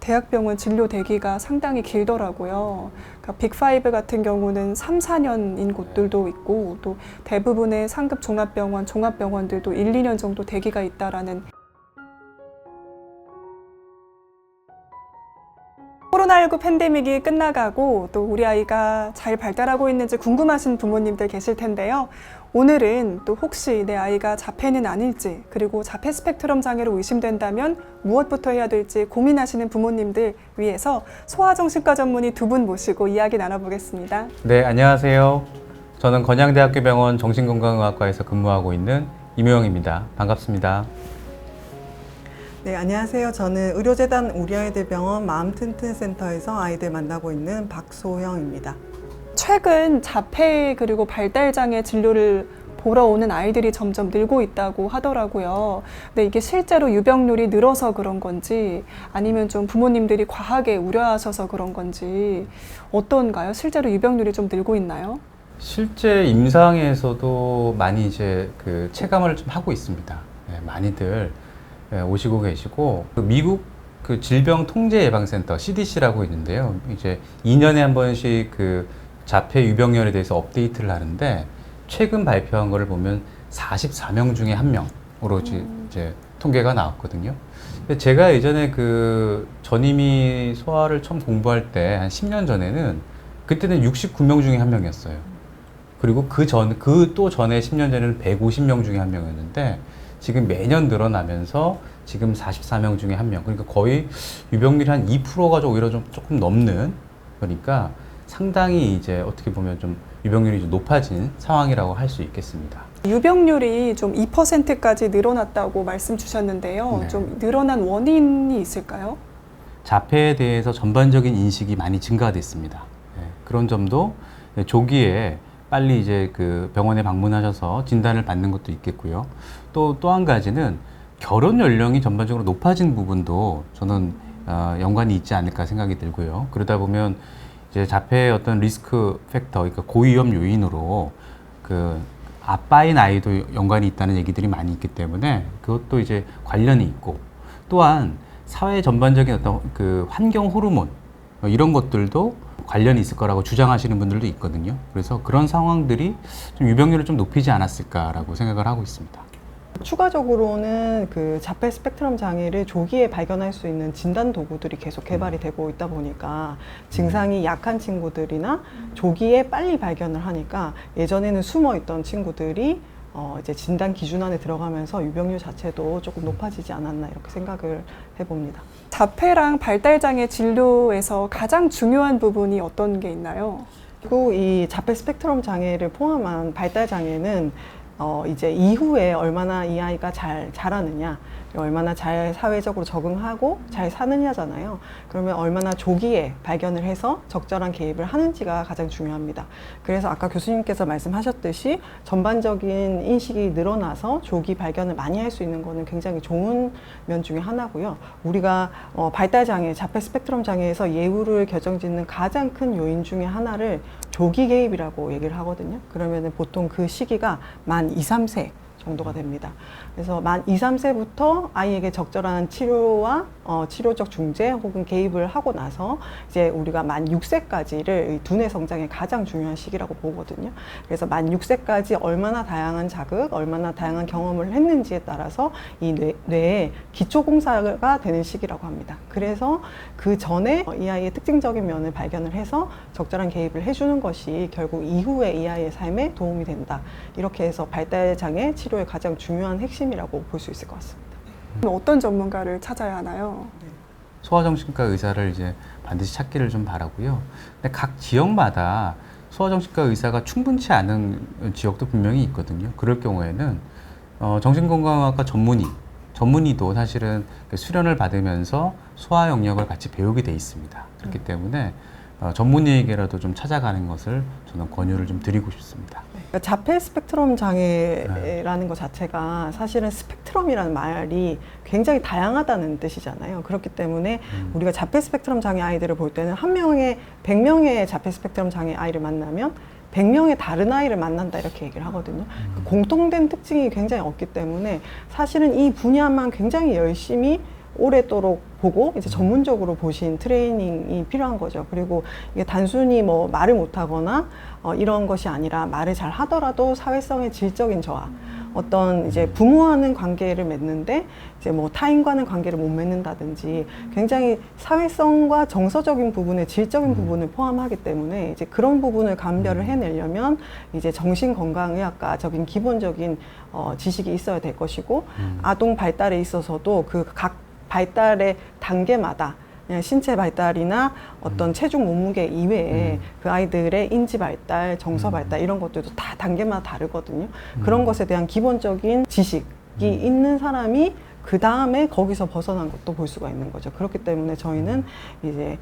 대학병원 진료 대기가 상당히 길더라고요. 그러니까 빅5 같은 경우는 3, 4년인 곳들도 있고 또 대부분의 상급 종합병원, 종합병원들도 1, 2년 정도 대기가 있다라는. 코로나19 팬데믹이 끝나가고 또 우리 아이가 잘 발달하고 있는지 궁금하신 부모님들 계실 텐데요. 오늘은 또 혹시 내 아이가 자폐는 아닐지, 그리고 자폐 스펙트럼 장애로 의심된다면 무엇부터 해야 될지 고민하시는 부모님들 위해서 소아정신과 전문의 두 분 모시고 이야기 나눠보겠습니다. 네, 안녕하세요. 저는 건양대학교 병원 정신건강의학과에서 근무하고 있는 임효영입니다. 반갑습니다. 네, 안녕하세요. 저는 의료재단 우리아이들병원 마음튼튼센터에서 아이들 만나고 있는 박소영입니다. 최근 자폐 그리고 발달장애 진료를 보러 오는 아이들이 점점 늘고 있다고 하더라고요. 근데 이게 실제로 유병률이 늘어서 그런 건지 아니면 좀 부모님들이 과하게 우려하셔서 그런 건지 어떤가요? 실제로 유병률이 좀 늘고 있나요? 실제 임상에서도 많이 이제 체감을 좀 하고 있습니다. 네, 많이들 오시고 계시고 미국 질병통제예방센터 CDC라고 있는데요. 이제 2년에 한 번씩 자폐 유병률에 대해서 업데이트를 하는데 최근 발표한 거를 보면 44명 중에 1명으로 이제 통계가 나왔거든요. 근데 제가 예전에 전임이 소아를 처음 공부할 때 한 10년 전에는 그때는 69명 중에 1명이었어요. 그리고 그 또 전에 10년 전에는 150명 중에 1명이었는데 지금 매년 늘어나면서 지금 44명 중에 1명. 그러니까 거의 유병률이 한 2%가 오히려 조금 넘는, 그러니까 상당히 이제 어떻게 보면 좀 유병률이 좀 높아진 상황이라고 할 수 있겠습니다. 유병률이 좀 2%까지 늘어났다고 말씀 주셨는데요. 네. 좀 늘어난 원인이 있을까요? 자폐에 대해서 전반적인 인식이 많이 증가됐습니다. 네, 그런 점도 조기에 빨리 이제 병원에 방문하셔서 진단을 받는 것도 있겠고요. 또 한 가지는 결혼 연령이 전반적으로 높아진 부분도 저는 연관이 있지 않을까 생각이 들고요. 그러다 보면 이제 자폐의 어떤 리스크 팩터, 그러니까 고위험 요인으로 아빠의 나이도 연관이 있다는 얘기들이 많이 있기 때문에 그것도 이제 관련이 있고, 또한 사회 전반적인 어떤 환경 호르몬 이런 것들도 관련이 있을 거라고 주장하시는 분들도 있거든요. 그래서 그런 상황들이 좀 유병률을 좀 높이지 않았을까라고 생각을 하고 있습니다. 추가적으로는 자폐 스펙트럼 장애를 조기에 발견할 수 있는 진단 도구들이 계속 개발이 되고 있다 보니까 증상이 약한 친구들이나 조기에 빨리 발견을 하니까 예전에는 숨어 있던 친구들이 이제 진단 기준 안에 들어가면서 유병률 자체도 조금 높아지지 않았나 이렇게 생각을 해봅니다. 자폐랑 발달장애 진료에서 가장 중요한 부분이 어떤 게 있나요? 그리고 이 자폐 스펙트럼 장애를 포함한 발달 장애는 이제 이후에 얼마나 이 아이가 잘 자라느냐, 얼마나 잘 사회적으로 적응하고 잘 사느냐잖아요. 그러면 얼마나 조기에 발견을 해서 적절한 개입을 하는지가 가장 중요합니다. 그래서 아까 교수님께서 말씀하셨듯이 전반적인 인식이 늘어나서 조기 발견을 많이 할 수 있는 거는 굉장히 좋은 면 중에 하나고요. 우리가 발달장애, 자폐 스펙트럼 장애에서 예후를 결정짓는 가장 큰 요인 중에 하나를 조기 개입이라고 얘기를 하거든요. 그러면은 보통 그 시기가 만 2, 3세 정도가 됩니다. 그래서 만 2, 3세부터 아이에게 적절한 치료와 치료적 중재 혹은 개입을 하고 나서 이제 우리가 만 6세까지를 두뇌 성장의 가장 중요한 시기라고 보거든요. 그래서 만 6세까지 얼마나 다양한 자극, 얼마나 다양한 경험을 했는지에 따라서 이 뇌에 기초 공사가 되는 시기라고 합니다. 그래서 그 전에 이 아이의 특징적인 면을 발견을 해서 적절한 개입을 해주는 것이 결국 이후에 이 아이의 삶에 도움이 된다. 이렇게 해서 발달장애 치료의 가장 중요한 핵심이라고 볼 수 있을 것 같습니다. 어떤 전문가를 찾아야 하나요? 소아정신과 의사를 이제 반드시 찾기를 좀 바라고요. 근데 각 지역마다 소아정신과 의사가 충분치 않은 지역도 분명히 있거든요. 그럴 경우에는 정신건강의학과 전문의도 사실은 수련을 받으면서 소아 영역을 같이 배우게 돼 있습니다. 그렇기 때문에 전문의에게라도 좀 찾아가는 것을 저는 권유를 좀 드리고 싶습니다. 그러니까 자폐 스펙트럼 장애라는 것 자체가 사실은 스펙트럼이라는 말이 굉장히 다양하다는 뜻이잖아요. 그렇기 때문에 우리가 자폐 스펙트럼 장애 아이들을 볼 때는 100명의 자폐 스펙트럼 장애 아이를 만나면 100명의 다른 아이를 만난다 이렇게 얘기를 하거든요. 공통된 특징이 굉장히 없기 때문에 사실은 이 분야만 굉장히 열심히 오래도록 보고 이제 전문적으로 보신 트레이닝이 필요한 거죠. 그리고 이게 단순히 뭐 말을 못하거나 이런 것이 아니라 말을 잘 하더라도 사회성의 질적인 저하, 어떤 이제 부모와는 관계를 맺는데 이제 뭐 타인과는 관계를 못 맺는다든지 굉장히 사회성과 정서적인 부분의 질적인 부분을 포함하기 때문에 이제 그런 부분을 감별을 해내려면 이제 정신건강의학과적인 기본적인 지식이 있어야 될 것이고 아동 발달에 있어서도 그 각 발달의 단계마다 그냥 신체 발달이나 어떤 체중 몸무게 이외에 그 아이들의 인지 발달, 정서 발달 이런 것들도 다 단계마다 다르거든요. 그런 것에 대한 기본적인 지식이 있는 사람이 그 다음에 거기서 벗어난 것도 볼 수가 있는 거죠. 그렇기 때문에 저희는 이제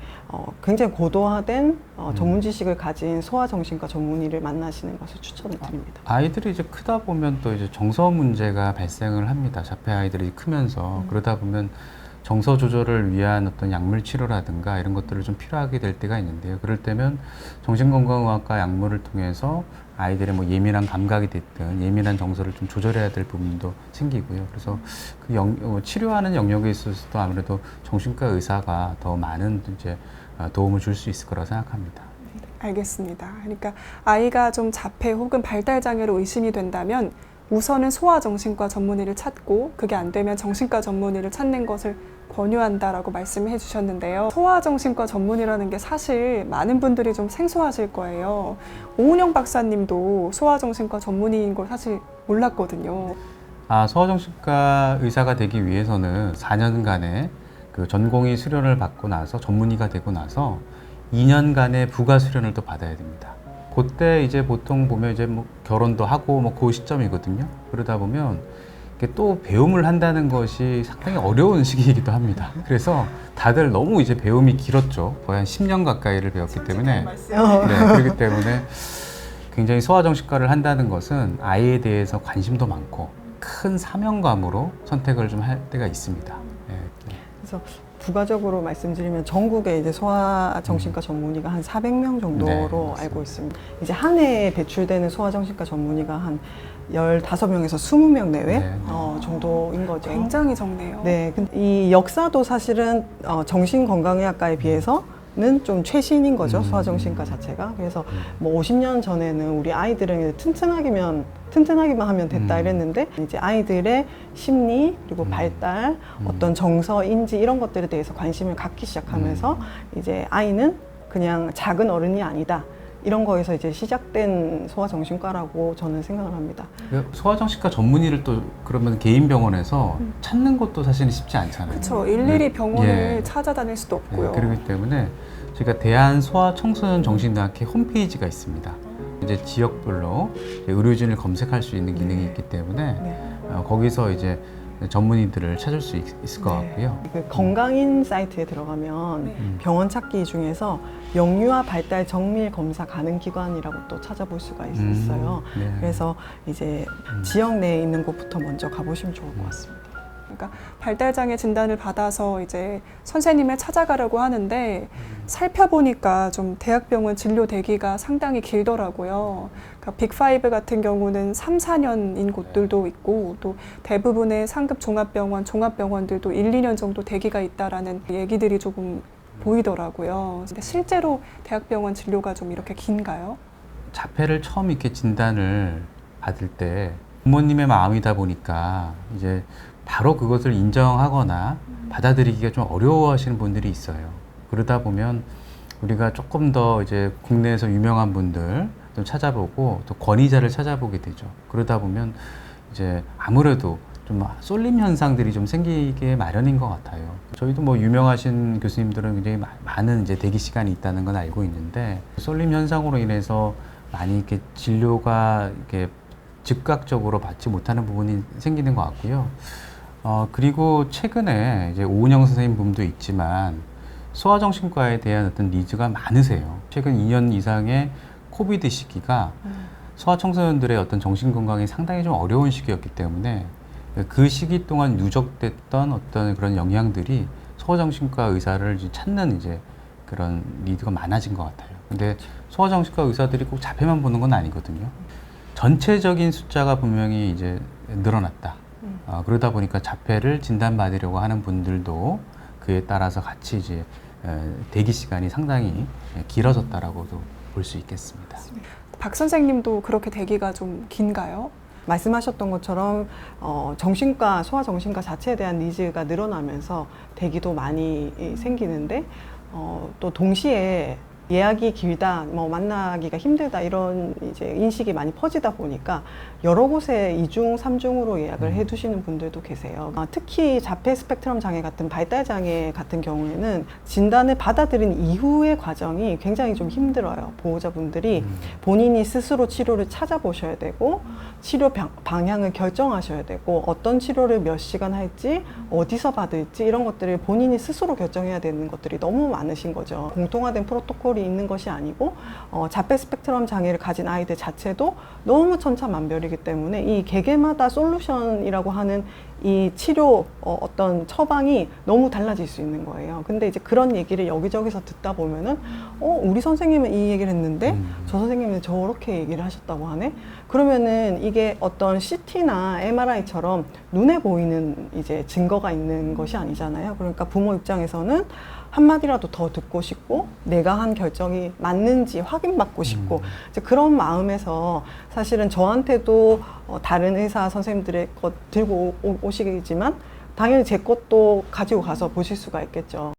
굉장히 고도화된 전문 지식을 가진 소아정신과 전문의를 만나시는 것을 추천을 드립니다. 아이들이 이제 크다 보면 또 이제 정서 문제가 발생을 합니다. 자폐 아이들이 크면서 그러다 보면 정서 조절을 위한 어떤 약물 치료라든가 이런 것들을 좀 필요하게 될 때가 있는데요. 그럴 때면 정신건강의학과 약물을 통해서 아이들의 뭐 예민한 감각이 됐든 예민한 정서를 좀 조절해야 될 부분도 생기고요. 그래서 그 치료하는 영역에 있어서도 아무래도 정신과 의사가 더 많은 이제 도움을 줄 수 있을 거라고 생각합니다. 알겠습니다. 그러니까 아이가 좀 자폐 혹은 발달 장애로 의심이 된다면 우선은 소아정신과 전문의를 찾고 그게 안 되면 정신과 전문의를 찾는 것을 권유한다라고 말씀해 주셨는데요. 소아정신과 전문의라는 게 사실 많은 분들이 좀 생소하실 거예요. 오은영 박사님도 소아정신과 전문의인 걸 사실 몰랐거든요. 소아정신과 의사가 되기 위해서는 4년간의 그 전공의 수련을 받고 나서 전문의가 되고 나서 2년간의 부가 수련을 또 받아야 됩니다. 그때 이제 보통 보면 이제 뭐 결혼도 하고 뭐 그 시점이거든요. 그러다 보면 이게 또 배움을 한다는 것이 상당히 어려운 시기이기도 합니다. 그래서 다들 너무 이제 배움이 길었죠. 거의 한 10년 가까이를 배웠기 때문에. 그렇기 때문에 굉장히 소아정신과를 한다는 것은 아이에 대해서 관심도 많고 큰 사명감으로 선택을 좀 할 때가 있습니다. 그래서 부가적으로 말씀드리면 전국에 이제 소아정신과 전문의가 한 400명 정도로 알고 있습니다. 이제 한 해에 배출되는 소아정신과 전문의가 한 15명에서 20명 내외 정도인 거죠. 굉장히 적네요. 네, 근데 이 역사도 사실은 정신건강의학과에 비해서는 좀 최신인 거죠. 소아정신과 자체가. 그래서 뭐 50년 전에는 우리 아이들은 튼튼하기만 하면 됐다 이랬는데 이제 아이들의 심리 그리고 발달 어떤 정서 인지 이런 것들에 대해서 관심을 갖기 시작하면서 이제 아이는 그냥 작은 어른이 아니다 이런 거에서 이제 시작된 소아정신과라고 저는 생각을 합니다. 소아정신과 전문의를 또 그러면 개인 병원에서 찾는 것도 사실은 쉽지 않잖아요. 그렇죠. 일일이 병원을 찾아다닐 수도 없고요. 그렇기 때문에 저희가 대한소아청소년 정신의학회 홈페이지가 있습니다. 이제 지역별로 이제 의료진을 검색할 수 있는 기능이 있기 때문에 거기서 이제 전문의들을 찾을 수 있을 것 같고요. 그 건강인 사이트에 들어가면 병원 찾기 중에서 영유아 발달 정밀 검사 가능 기관이라고 또 찾아볼 수가 있어요. 그래서 이제 지역 내에 있는 곳부터 먼저 가보시면 좋을 것 같습니다. 그러니까 발달장애 진단을 받아서 이제 선생님을 찾아가려고 하는데 살펴보니까 좀 대학병원 진료 대기가 상당히 길더라고요. 그러니까 빅5 같은 경우는 3, 4년인 곳들도 있고 또 대부분의 상급 종합병원, 종합병원들도 1, 2년 정도 대기가 있다라는 얘기들이 조금 보이더라고요. 근데 실제로 대학병원 진료가 좀 이렇게 긴가요? 자폐를 처음 이렇게 진단을 받을 때 부모님의 마음이다 보니까 이제 바로 그것을 인정하거나 받아들이기가 좀 어려워하시는 분들이 있어요. 그러다 보면 우리가 조금 더 이제 국내에서 유명한 분들 좀 찾아보고 또 권위자를 찾아보게 되죠. 그러다 보면 이제 아무래도 좀 쏠림 현상들이 좀 생기게 마련인 것 같아요. 저희도 뭐 유명하신 교수님들은 굉장히 많은 이제 대기 시간이 있다는 건 알고 있는데 쏠림 현상으로 인해서 많이 이렇게 진료가 이렇게 즉각적으로 받지 못하는 부분이 생기는 것 같고요. 그리고 최근에 이제 오은영 선생님 분도 있지만 소아정신과에 대한 어떤 니즈가 많으세요. 최근 2년 이상의 코비드 시기가 소아청소년들의 어떤 정신건강이 상당히 좀 어려운 시기였기 때문에 그 시기 동안 누적됐던 어떤 그런 영향들이 소아정신과 의사를 이제 찾는 이제 그런 니드가 많아진 것 같아요. 근데 소아정신과 의사들이 꼭 자폐만 보는 건 아니거든요. 전체적인 숫자가 분명히 이제 늘어났다. 그러다 보니까 자폐를 진단받으려고 하는 분들도 그 그에 따라서 같이 이제 대기 시간이 상당히 길어졌다라고도 볼 수 있겠습니다. 박 선생님도 그렇게 대기가 좀 긴가요? 말씀하셨던 것처럼 정신과, 소아정신과 자체에 대한 니즈가 늘어나면서 대기도 많이 생기는데 또 동시에 예약이 길다, 뭐 만나기가 힘들다 이런 이제 인식이 많이 퍼지다 보니까 여러 곳에 2중, 3중으로 예약을 해두시는 분들도 계세요. 특히 자폐 스펙트럼 장애 같은 발달 장애 같은 경우에는 진단을 받아들인 이후의 과정이 굉장히 좀 힘들어요. 보호자분들이 본인이 스스로 치료를 찾아보셔야 되고 치료 방향을 결정하셔야 되고 어떤 치료를 몇 시간 할지 어디서 받을지 이런 것들을 본인이 스스로 결정해야 되는 것들이 너무 많으신 거죠. 공통화된 프로토콜이 있는 것이 아니고 자폐 스펙트럼 장애를 가진 아이들 자체도 너무 천차만별이기 때문에 이 개개마다 솔루션이라고 하는 이 치료 어떤 처방이 너무 달라질 수 있는 거예요. 근데 이제 그런 얘기를 여기저기서 듣다 보면은 우리 선생님은 이 얘기를 했는데 저 선생님은 저렇게 얘기를 하셨다고 하네. 그러면은 이게 어떤 CT나 MRI처럼 눈에 보이는 이제 증거가 있는 것이 아니잖아요. 그러니까 부모 입장에서는 한마디라도 더 듣고 싶고 내가 한 결정이 맞는지 확인받고 싶고 이제 그런 마음에서 사실은 저한테도 다른 의사 선생님들의 것 들고 오시겠지만 당연히 제 것도 가지고 가서 보실 수가 있겠죠.